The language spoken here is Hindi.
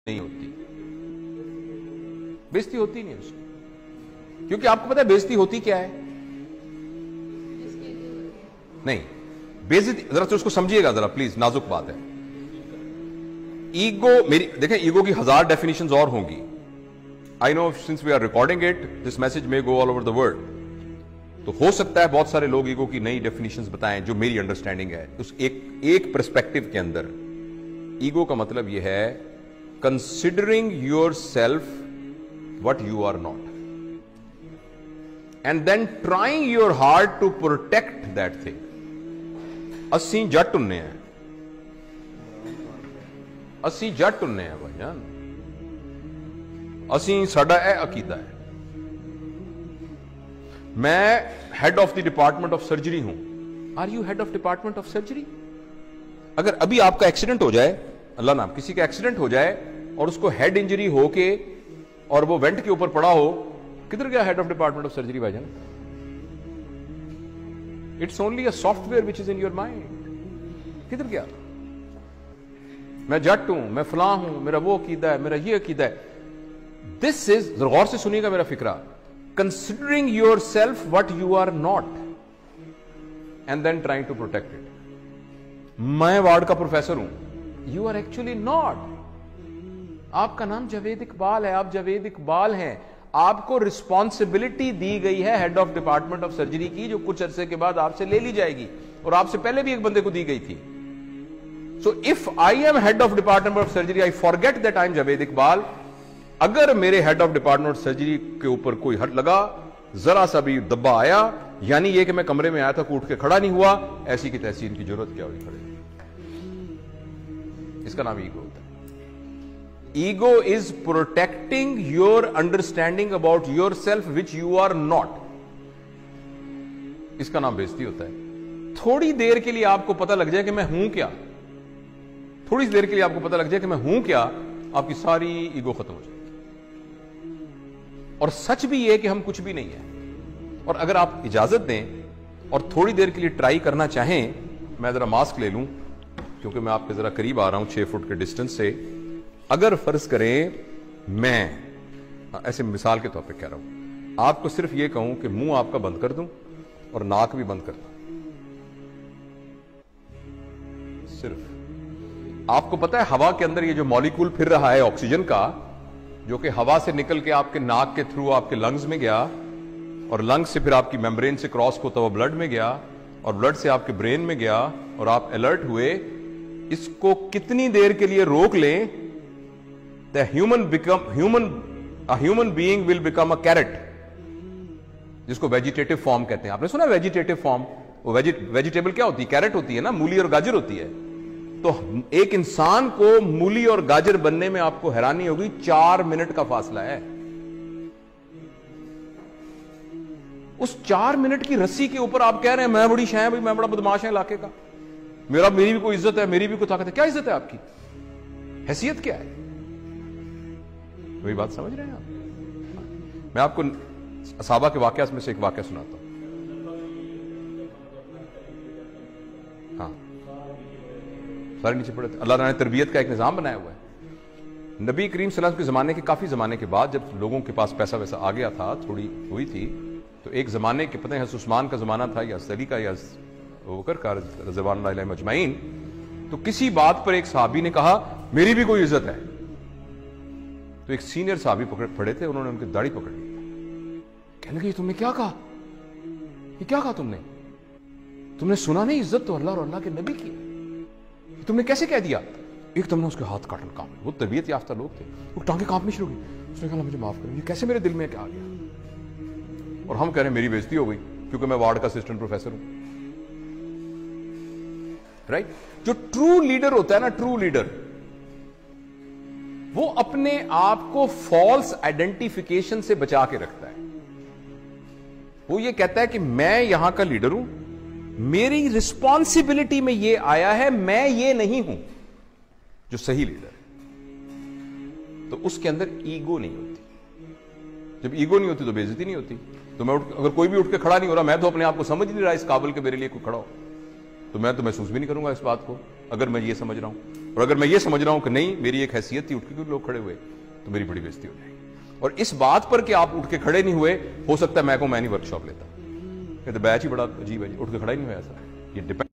नहीं होती, बेइज्जती होती नहीं उसकी, क्योंकि आपको पता है बेइज्जती होती क्या है? नहीं, बेइज्जती जरा तो उसको समझिएगा जरा प्लीज, नाजुक बात है। ईगो, मेरी देखें, ईगो की 1000 डेफिनेशंस और होंगी। I know since we are recording it this message may go all over the world, तो हो सकता है बहुत सारे लोग ईगो की नई डेफिनेशंस बताएं जो मेरी अंडरस्टैंडिंग है। उस एक पर्सपेक्टिव के अंदर ईगो का मतलब यह है considering your self what you are not and then trying your hard to protect that thing। ਅਸੀਂ ਜੱਟ ਹੁੰਨੇ ਆ, ਅਸੀਂ ਜੱਟ ਹੁੰਨੇ ਆ ਭਾਈਜਾਨ, ਅਸੀਂ ਸਾਡਾ ਇਹ ਅਕੀਦਾ ਹੈ। मैं head of the department of surgery हूं। Are you head of department of surgery? अगर अभी आपका एक्सीडेंट हो जाए, अल्लाह ना किसी का एक्सीडेंट हो जाए और उसको हेड इंजरी होके और वो वेंट के ऊपर पड़ा हो, किधर गया head of department of surgery भाईजान? It's only a software which is in your mind. किधर गया? मैं जट हूं, मैं फलां हूं, मेरा वो अकीदा है, मेरा ये अकीदा है। दिस इज, गौर से सुनिएगा मेरा फिक्रा, considering yourself what you are not and then trying to protect it. मैं वार्ड का प्रोफेसर हूं, यू आर एक्चुअली नॉट। आपका नाम जावेद इकबाल है, आप जावेद इकबाल हैं, आपको रिस्पॉन्सिबिलिटी दी गई है head of department of surgery की, जो कुछ अरसे के बाद आपसे ले ली जाएगी, और आपसे पहले भी एक बंदे को दी गई थी। So if I am head of department of surgery, I forget that I am Javed Iqbal. अगर मेरे head of department of surgery के ऊपर कोई हट लगा, जरा सा भी दब्बा आया, यानी ये कि मैं कमरे में आया था, उठ के खड़ा नहीं हुआ, ऐसी की तैसी इनकी जरूरत क्या हुई खड़े? इसका नाम ईगो होता है। Ego is protecting your understanding about yourself which you are not. इसका नाम बेइज्जती होता है। थोड़ी देर के लिए आपको पता लग जाए कि मैं हूं क्या, थोड़ी देर के लिए आपको पता लग जाए कि मैं हूं क्या, आपकी सारी ईगो खत्म हो जाएगी। और सच भी यह कि हम कुछ भी नहीं है। और अगर आप इजाजत दें और थोड़ी देर के लिए ट्राई करना चाहें, मैं जरा मास्क ले लूं क्योंकि मैं आपके जरा करीब आ रहा हूं 6 फुट के डिस्टेंस से। अगर फर्ज करें मैं ऐसे मिसाल के तौर पे कह रहा हूं, आपको सिर्फ यह कहूं कि मुंह आपका बंद कर दूं और नाक भी बंद कर दूं, सिर्फ आपको पता है हवा के अंदर ये जो मॉलिक्यूल फिर रहा है ऑक्सीजन का, जो कि हवा से निकल के आपके नाक के थ्रू आपके लंग्स में गया और लंग्स से फिर आपकी मेम्ब्रेन से क्रॉस होता हुआ ब्लड में गया और ब्लड से आपके ब्रेन में गया और आप अलर्ट हुए। इसको कितनी देर के लिए रोक लें, a human being will become a carrot, जिसको वेजिटेटिव फॉर्म कहते हैं। आपने सुना वेजिटेटिव फॉर्म? वो वेजिटेबल क्या होती है? कैरेट होती है ना, मूली और गाजर होती है। तो एक इंसान को मूली और गाजर बनने में आपको हैरानी होगी, 4 मिनट का फासला है। उस 4 मिनट की रस्सी के ऊपर आप कह रहे हैं मैं बड़ी शाय भाई, मैं बड़ा बदमाश है इलाके का, मेरी भी कोई इज्जत है, मेरी भी कोई ताकत है। क्या इज्जत है आपकी? हैसियत क्या है? वही बात समझ रहे हैं आप? मैं आपको असहाबा के वाकयात में से एक वाकया सुनाता हूं। हाँ, सारे नीचे पड़े थे। अल्लाह ताला ने तरबियत का एक निजाम बनाया हुआ है। नबी करीम सल्लल्लाहु अलैहि वसल्लम के जमाने के काफी जमाने के बाद, जब लोगों के पास पैसा वैसा आ गया था, थोड़ी हुई थी, तो एक जमाने के, पता है हज़रत उस्मान का जमाना था या अली का या बकर का रज़वानुल्लाहि अलैहिम अजमाइन, तो किसी बात पर एक सहाबी ने कहा मेरी भी कोई इज्जत है। तो एक सीनियर साहबी पड़े थे, उन्होंने उनकी दाढ़ी पकड़ ली, कहने लगे तुमने क्या कहा? ये क्या कहा तुमने? तुमने सुना नहीं इज्जत तो अल्लाह और अल्लाह के नबी की, तुमने कैसे कह दिया? एक तुमने उसके हाथ काटन कांप, वो तरबियत याफ्ता लोग थे, वो टांगे कांपनी शुरू हुई। उसने कहा मुझे माफ करो, ये कैसे मेरे दिल में क्या आ गया? और हम कह रहे हैं मेरी बेइज्जती हो गई क्योंकि मैं वार्ड का असिस्टेंट प्रोफेसर हूं। राइट? जो ट्रू लीडर होता है ना, ट्रू लीडर, वो अपने आप को फॉल्स आइडेंटिफिकेशन से बचा के रखता है। वो ये कहता है कि मैं यहां का लीडर हूं, मेरी रिस्पॉन्सिबिलिटी में ये आया है, मैं ये नहीं हूं जो सही लीडर है। तो उसके अंदर ईगो नहीं होती। जब ईगो नहीं होती तो बेइज्जती नहीं होती। तो मैं अगर कोई भी उठ के खड़ा नहीं हो रहा, मैं तो अपने आप को समझ नहीं रहा इस काबिल के मेरे लिए कोई खड़ा हो, तो मैं तो महसूस भी नहीं करूंगा इस बात को, अगर मैं ये समझ रहा हूं। और अगर मैं ये समझ रहा हूं कि नहीं मेरी एक हैसियत थी, उठ के लोग खड़े हुए, तो मेरी बड़ी बेइज्जती हो जाएगी। और इस बात पर कि आप उठ के खड़े नहीं हुए, हो सकता है मैं नहीं वर्कशॉप लेता, तो बैच ही बड़ा अजीब है, उठ के खड़ा ही नहीं हुआ। ऐसा ये डिपेंड